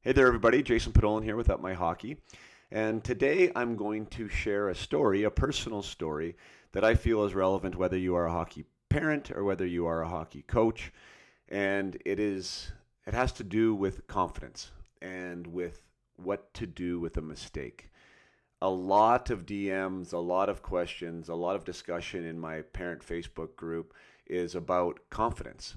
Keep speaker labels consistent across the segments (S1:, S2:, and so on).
S1: Hey there, everybody. Jason Podolin here with Up My Hockey. And today I'm going to share a story, a personal story, that I feel is relevant whether you are a hockey parent or whether you are a hockey coach. And it has to do with confidence and with what to do with a mistake. A lot of DMs, a lot of questions, a lot of discussion in my parent Facebook group is about confidence.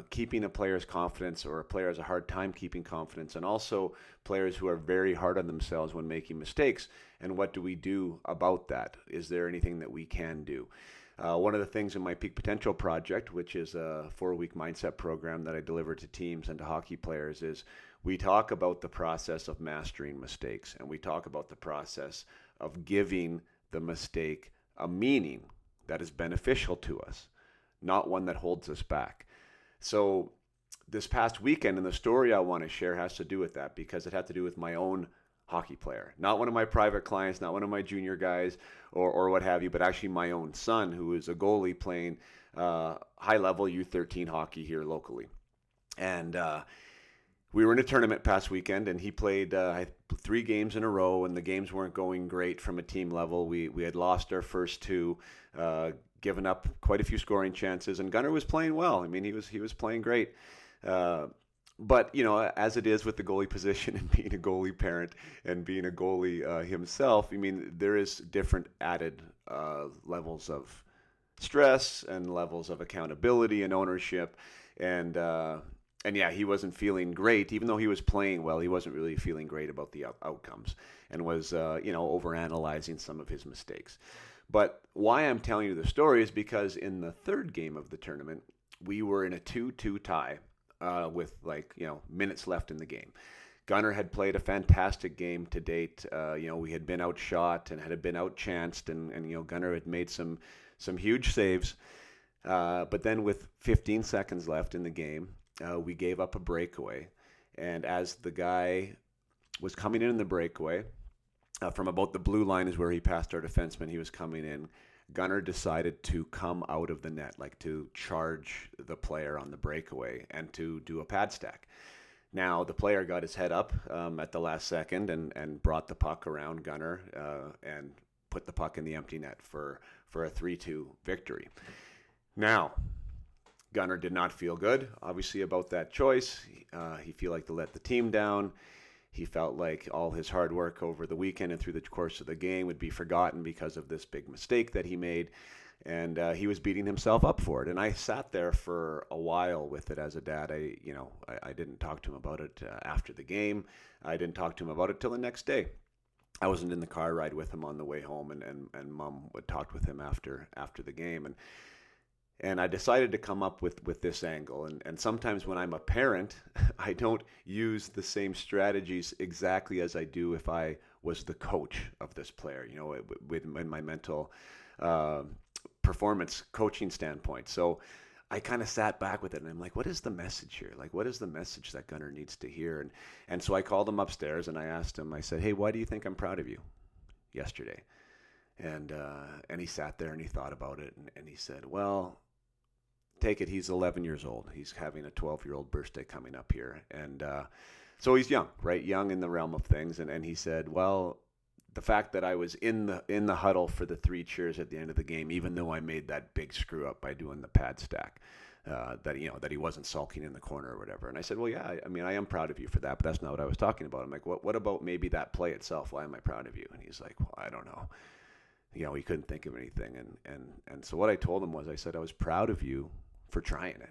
S1: Keeping a player's confidence, or a player has a hard time keeping confidence, and also players who are very hard on themselves when making mistakes. And what do we do about that? Is there anything that we can do? One of the things in my Peak Potential project, which is a 4-week mindset program that I deliver to teams and to hockey players, is we talk about the process of mastering mistakes, and we talk about the process of giving the mistake a meaning that is beneficial to us, not one that holds us back. So this past weekend, and the story I want to share has to do with that, because it had to do with my own hockey player, not one of my private clients, not one of my junior guys or what have you, but actually my own son, who is a goalie playing high level U13 hockey here locally. And we were in a tournament past weekend, and he played 3 games in a row, and the games weren't going great from a team level. We had lost our first 2, given up quite a few scoring chances, and Gunnar was playing well. I mean, he was playing great. But, as it is with the goalie position and being a goalie parent and being a goalie himself, I mean, there is different added levels of stress and levels of accountability and ownership. And yeah, he wasn't feeling great. Even though he was playing well, he wasn't really feeling great about the outcomes, and was, overanalyzing some of his mistakes. But why I'm telling you the story is because in the third game of the tournament, we were in a 2-2 tie with minutes left in the game. Gunnar had played a fantastic game to date. We had been outshot and had been outchanced, and Gunnar had made some huge saves. But then with 15 seconds left in the game, we gave up a breakaway. And as the guy was coming in the breakaway, from about the blue line is where he passed our defenseman, he was coming in. Gunnar decided to come out of the net, like to charge the player on the breakaway and to do a pad stack. Now, the player got his head up at the last second and brought the puck around Gunnar and put the puck in the empty net for a 3-2 victory. Now, Gunnar did not feel good, obviously, about that choice. He felt like to let the team down. He felt like all his hard work over the weekend and through the course of the game would be forgotten because of this big mistake that he made. And he was beating himself up for it. And I sat there for a while with it as a dad. I didn't talk to him about it after the game. I didn't talk to him about it till the next day. I wasn't in the car ride with him on the way home, and Mom would talk with him after the game. And I decided to come up with this angle. And sometimes when I'm a parent, I don't use the same strategies exactly as I do if I was the coach of this player, in my mental performance coaching standpoint. So I kind of sat back with it, and I'm like, what is the message here? Like, what is the message that Gunnar needs to hear? And so I called him upstairs, and I asked him, I said, hey, why do you think I'm proud of you yesterday? And he sat there and he thought about it, and he said, well, take it, he's 11 years old. He's having a 12-year-old birthday coming up here. And so he's young, right? Young in the realm of things. And he said, well, the fact that I was in the huddle for the 3 cheers at the end of the game, even though I made that big screw up by doing the pad stack, that he wasn't sulking in the corner or whatever. And I said, well, yeah, I mean, I am proud of you for that, but that's not what I was talking about. I'm like, what about maybe that play itself? Why am I proud of you? And he's like, well, I don't know. He couldn't think of anything. And so what I told him was, I said, I was proud of you for trying it.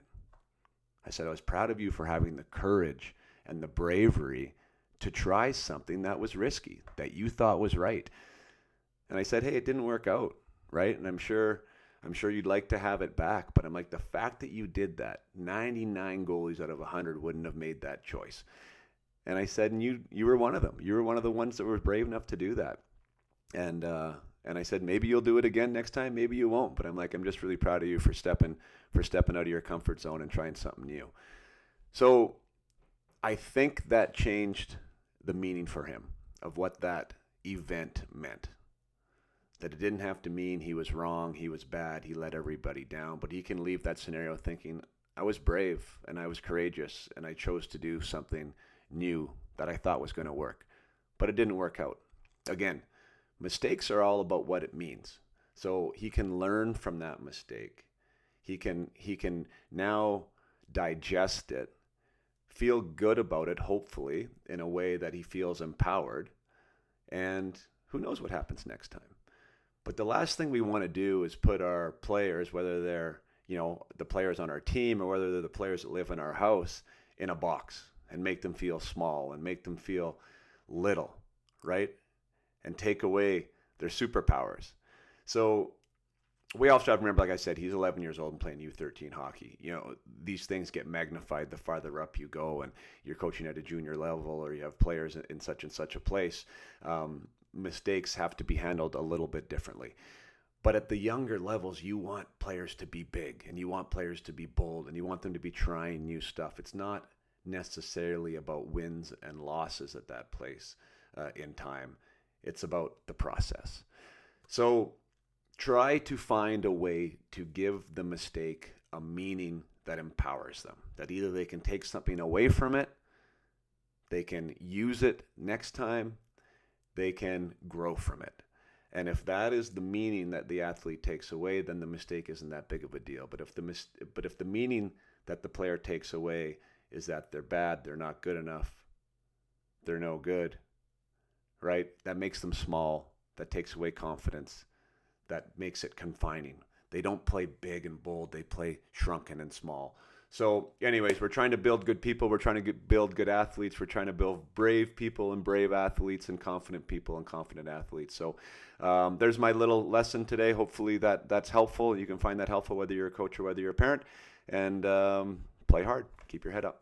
S1: I said, I was proud of you for having the courage and the bravery to try something that was risky, that you thought was right. And I said, hey, it didn't work out, right? And I'm sure you'd like to have it back, but I'm like, the fact that you did that, 99 goalies out of 100 wouldn't have made that choice. And I said, and you were one of them. You were one of the ones that were brave enough to do that. And I said, maybe you'll do it again next time, maybe you won't. But I'm like, I'm just really proud of you for stepping out of your comfort zone and trying something new. So I think that changed the meaning for him of what that event meant. That it didn't have to mean he was wrong, he was bad, he let everybody down. But he can leave that scenario thinking, I was brave and I was courageous and I chose to do something new that I thought was going to work, but it didn't work out. Again, mistakes are all about what it means. So he can learn from that mistake. He can now digest it, feel good about it, hopefully, in a way that he feels empowered. And who knows what happens next time. But the last thing we want to do is put our players, whether they're, the players on our team or whether they're the players that live in our house, in a box and make them feel small and make them feel little, right? And take away their superpowers. So we also have to remember, like I said, he's 11 years old and playing U13 hockey. These things get magnified the farther up you go, and you're coaching at a junior level or you have players in such and such a place. Mistakes have to be handled a little bit differently. But at the younger levels, you want players to be big and you want players to be bold and you want them to be trying new stuff. It's not necessarily about wins and losses at that place in time. It's about the process. So try to find a way to give the mistake a meaning that empowers them, that either they can take something away from it, they can use it next time, they can grow from it. And if that is the meaning that the athlete takes away, then the mistake isn't that big of a deal. But if the meaning that the player takes away is that they're bad, they're not good enough, they're no good, right? That makes them small, that takes away confidence, that makes it confining. They don't play big and bold, they play shrunken and small. So anyways, we're trying to build good people. We're trying to build good athletes. We're trying to build brave people and brave athletes and confident people and confident athletes. So there's my little lesson today. Hopefully that's helpful. You can find that helpful whether you're a coach or whether you're a parent. And play hard. Keep your head up.